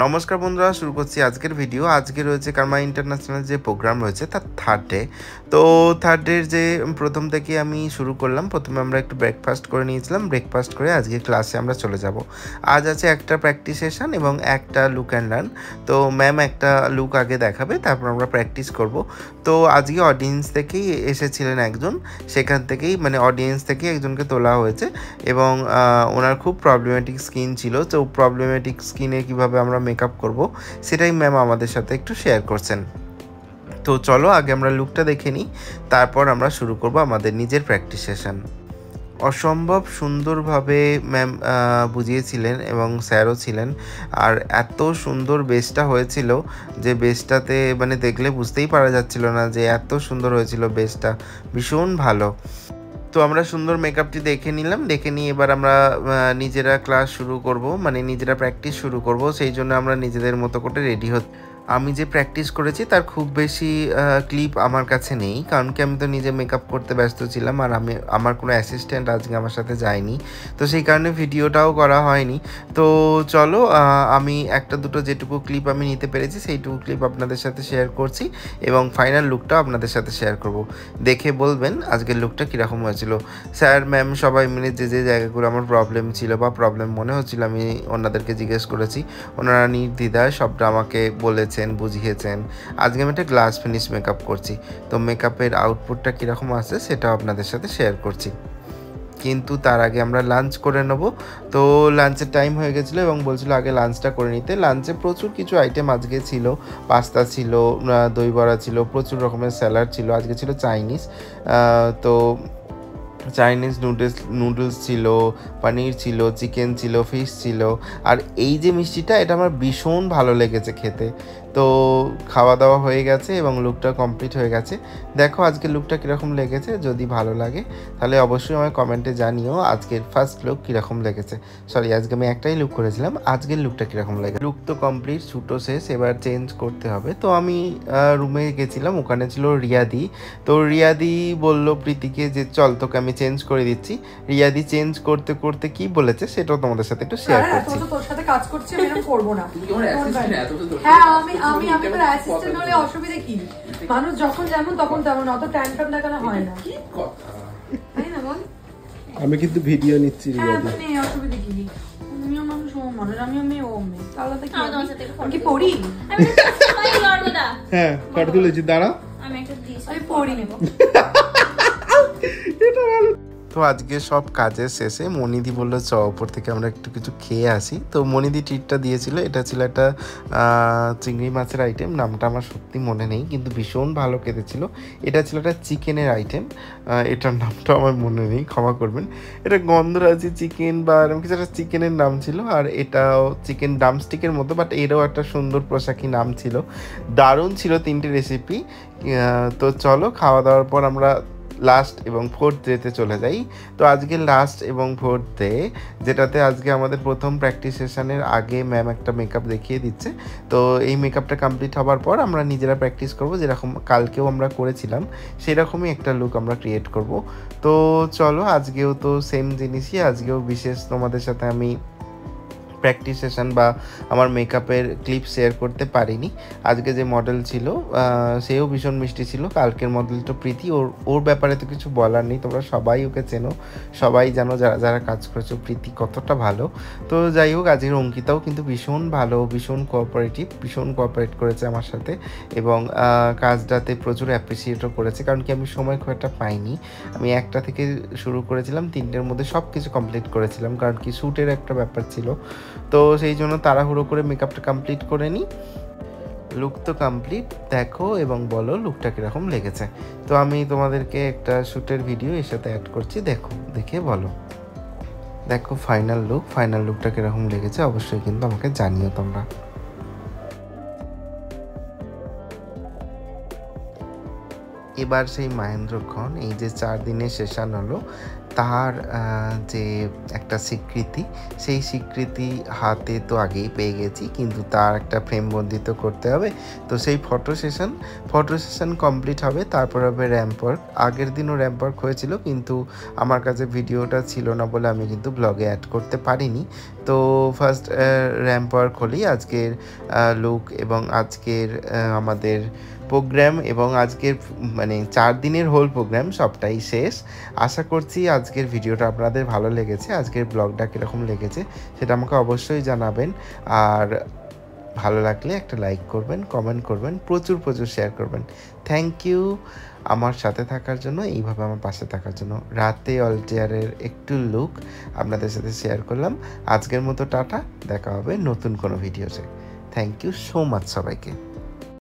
নমস্কার বন্ধুরা, শুরু করছি আজকের ভিডিও। আজকে রয়েছে কারমা ইন্টারন্যাশনাল যে প্রোগ্রাম রয়েছে তার থার্ড ডে। তো থার্ড ডের যে প্রথম থেকে আমি শুরু করলাম। প্রথমে আমরা একটু ব্রেকফাস্ট করে নিয়েছিলাম। ব্রেকফাস্ট করে আজকে ক্লাসে আমরা চলে যাব। আজ আছে একটা প্র্যাকটিস সেশন এবং একটা লুক অ্যান্ড লার্ন। তো ম্যাম একটা লুক আগে দেখাবে, তারপর আমরা প্র্যাকটিস করব। তো আজকে অডিয়েন্স থেকেই এসেছিলেন একজন, সেখান থেকেই মানে অডিয়েন্স থেকেই একজনকে তোলা হয়েছে এবং ওনার খুব প্রবলেমেটিক স্কিন ছিল। তো প্রবলেমেটিক স্কিনে কীভাবে আমরা মেকআপ করব সেটাই ম্যাম আমাদের সাথে একটু শেয়ার করছেন। তো চলো আগে আমরা লুকটা দেখে নিই, তারপর আমরা শুরু করব আমাদের নিজের প্র্যাকটিস সেশন। অসম্ভব সুন্দরভাবে ম্যাম বুঝিয়েছিলেন এবং স্যারও ছিলেন। আর এত সুন্দর বেসটা হয়েছিল যে বেসটাতে মানে দেখলে বুঝতেই পারা যাচ্ছিল না যে এত সুন্দর হয়েছিল বেসটা, ভীষণ ভালো। তো আমরা সুন্দর মেকআপটি দেখে নিলাম, দেখে নিয়ে এবার আমরা নিজেরা ক্লাস শুরু করব, মানে নিজেরা প্র্যাকটিস শুরু করব। সেই জন্য আমরা নিজেদের মতো করে রেডি আমি যে প্র্যাকটিস করেছি তার খুব বেশি ক্লিপ আমার কাছে নেই, কারণ কি আমি তো নিজে মেকআপ করতে ব্যস্ত ছিলাম আর আমার কোনো অ্যাসিস্ট্যান্ট আজকে আমার সাথে যায়নি, তো সেই কারণে ভিডিওটাও করা হয়নি। তো চলো আমি একটা দুটো যেটুকু ক্লিপ আমি নিতে পেরেছি সেইটুকু ক্লিপ আপনাদের সাথে শেয়ার করছি এবং ফাইনাল লুকটাও আপনাদের সাথে শেয়ার করব। দেখে বলবেন আজকের লুকটা কীরকম হয়েছিল। স্যার ম্যাম সবাই মিলে যে যে জায়গাগুলো আমার প্রবলেম ছিল বা প্রবলেম মনে হচ্ছিল আমি ওনাদেরকে জিজ্ঞেস করেছি, ওনারা নির্দ্বিধায় সবটা আমাকে বলেছেন, বুঝিয়েছেন। আজকে আমি একটা গ্লাস ফিনিশ মেকআপ করছি, তো মেকআপের আউটপুটটা কীরকম আসছে সেটাও আপনাদের সাথে শেয়ার করছি। কিন্তু তার আগে আমরা লাঞ্চ করে নেব। তো লাঞ্চের টাইম হয়ে গেছিলো এবং বলছিল আগে লাঞ্চটা করে নিতে। লাঞ্চে প্রচুর কিছু আইটেম আজকে ছিল, পাস্তা ছিল, দই বড়া ছিল, প্রচুর রকমের স্যালাড ছিল, আজকে ছিল চাইনিজ। তো চাইনিজ নুডলস ছিল, পনির ছিল, চিকেন ছিল, ফিশ ছিল। আর এই যে মিষ্টিটা, এটা আমার ভীষণ ভালো লেগেছে খেতে। তো খাওয়া দাওয়া হয়ে গেছে এবং লুকটা কমপ্লিট হয়ে গেছে। দেখো আজকের লুকটা কীরকম লেগেছে, যদি ভালো লাগে তাহলে অবশ্যই আমায় কমেন্টে জানিও আজকের ফার্স্ট লুক কীরকম লেগেছে। সরি, আজকে আমি একটাই লুক করেছিলাম, আজকের লুকটা কীরকম লেগেছে। লুক তো কমপ্লিট, ছুটো শেষ, এবার চেঞ্জ করতে হবে। তো আমি রুমে গেছিলাম, ওখানে ছিল রিয়াদি। তো রিয়াদি বলল প্রীতিকে যে চল তোকে আমি চেঞ্জ করে দিচ্ছি। রিয়াদি চেঞ্জ করতে করতে কি বলেছে সেটাও তোমাদের সাথে একটু শেয়ার করছি। তোর সাথে কাজ করছি, আমি এরকম করব না। হ্যাঁ, আমি তোর অ্যাসিস্ট্যান্ট হলে অসুবিধা কি? মানুষ যখন যেমন তখন তেমন, অত ট্যান্ট্রাম দেখানো হয় না। কি কথা, তাই না বল? আমি কিন্তু ভিডিও নিচ্ছি। হ্যাঁ, মানে অসুবিধা কি? আমিও মানুষ, ও মানুষ, আমিও মেয়ে, তাহলে কি আমি কি পড়ি? হ্যাঁ, ফটো তুলেছি, দাঁড়া আমি পড়ি নেব। এটা ভালো। তো আজকে সব কাজের শেষে মনিদি বললো চ ওপর থেকে আমরা একটু কিছু খেয়ে আসি। তো মনিদি ট্রিটটা দিয়েছিল, এটা ছিল একটা চিংড়ি মাছের আইটেম, নামটা আমার সত্যি মনে নেই, কিন্তু ভীষণ ভালো খেতে ছিল। এটা ছিল একটা চিকেনের আইটেম, এটার নামটা আমার মনে নেই, ক্ষমা করবেন। এটা গন্ধরাজি চিকেন বা এরকম কিছু একটা চিকেনের নাম ছিল, আর এটাও চিকেন ড্রামস্টিকের মতো, বাট এরও একটা সুন্দর পোশাকি নাম ছিল। দারুণ ছিল তিনটে রেসিপি। তো চলো খাওয়া দাওয়ার পর আমরা লাস্ট এবং ফোর্থ ডেতে চলে যাই। তো আজকে লাস্ট এবং ফোর্থ ডে, যেটাতে আজকে আমাদের প্রথম প্র্যাকটিস সেশনের আগে ম্যাম একটা মেকআপ দেখিয়ে দিচ্ছে। তো এই মেকআপটা কমপ্লিট হওয়ার পর আমরা নিজেরা প্র্যাকটিস করব, যেরকম কালকেও আমরা করেছিলাম সেরকমই একটা লুক আমরা ক্রিয়েট করব। তো চলো আজকেও তো সেম জিনিসই, আজকেও বিশেষ তোমাদের সাথে আমি প্র্যাকটিস সেশন বা আমার মেকআপের ক্লিপ শেয়ার করতে পারিনি। আজকে যে মডেল ছিল সেও ভীষণ মিষ্টি ছিল। কালকের মডেলটা প্রীতি, ওর ব্যাপারে তো কিছু বলার নেই, তোমরা সবাই ওকে চেনো, সবাই জানো যারা যারা কাজ করেছো প্রীতি কতটা ভালো। তো যাই হোক, আজকের অঙ্কিতাও কিন্তু ভীষণ ভালো, ভীষণ ভীষণ কোঅপারেট করেছে আমার সাথে এবং কাজটাতে প্রচুর অ্যাপ্রিসিয়েটও করেছে, কারণ কি আমি সময় খুব একটা পাইনি। আমি একটা থেকে শুরু করেছিলাম, তিনটের মধ্যে সব কিছু কমপ্লিট করেছিলাম, কারণ কি শ্যুটের একটা ব্যাপার ছিল। তো সেই জন্য তাড়াহুড়ো করে মেকআপটা কমপ্লিট করে নিই। লুক তো কমপ্লিট, দেখো এবং বলো লুকটা কীরকম লেগেছে। তো আমি তোমাদেরকে একটা শ্যুটের ভিডিও এর সাথে অ্যাড করছি, দেখো, দেখে বলো। দেখো ফাইনাল লুকটা কীরকম লেগেছে অবশ্যই কিন্তু আমাকে জানিও তোমরা। এবার সেই মহেন্দ্রক্ষণ, এই যে 4 দিনের সেশন হলো, তার যে একটা স্বীকৃতি, সেই স্বীকৃতি হাতে তো আগেই পেয়ে গেছি, কিন্তু তার একটা ফ্রেমবন্দিত করতে হবে। তো সেই ফটো সেশন কমপ্লিট হবে, তারপর হবে র্যাম্প ওয়ার্ক। আগের দিনও র্যাম্প ওয়ার্ক হয়েছিল, কিন্তু আমার কাছে ভিডিওটা ছিল না বলে আমি কিন্তু ব্লগে অ্যাড করতে পারিনি। তো ফার্স্ট র্যাম্প ওয়ার্ক হলেই আজকের লুক এবং আজকের আমাদের প্রোগ্রাম এবং আজকের মানে 4 দিনের হোল প্রোগ্রাম সবটাই শেষ। আশা করছি আজকের ভিডিওটা আপনাদের ভালো লেগেছে, আজকের ব্লগটা কীরকম লেগেছে সেটা আমাকে অবশ্যই জানাবেন। আর ভালো লাগলে একটা লাইক করবেন, কমেন্ট করবেন, প্রচুর শেয়ার করবেন। থ্যাংক ইউ আমার সাথে থাকার জন্য, এইভাবে আমার পাশে থাকার জন্য। রাতে অলটিয়ারের একটু লুক আপনাদের সাথে শেয়ার করলাম। আজকের মতো টাটা, দেখা হবে নতুন কোনো ভিডিওতে। থ্যাংক ইউ সো মাচ সবাইকে।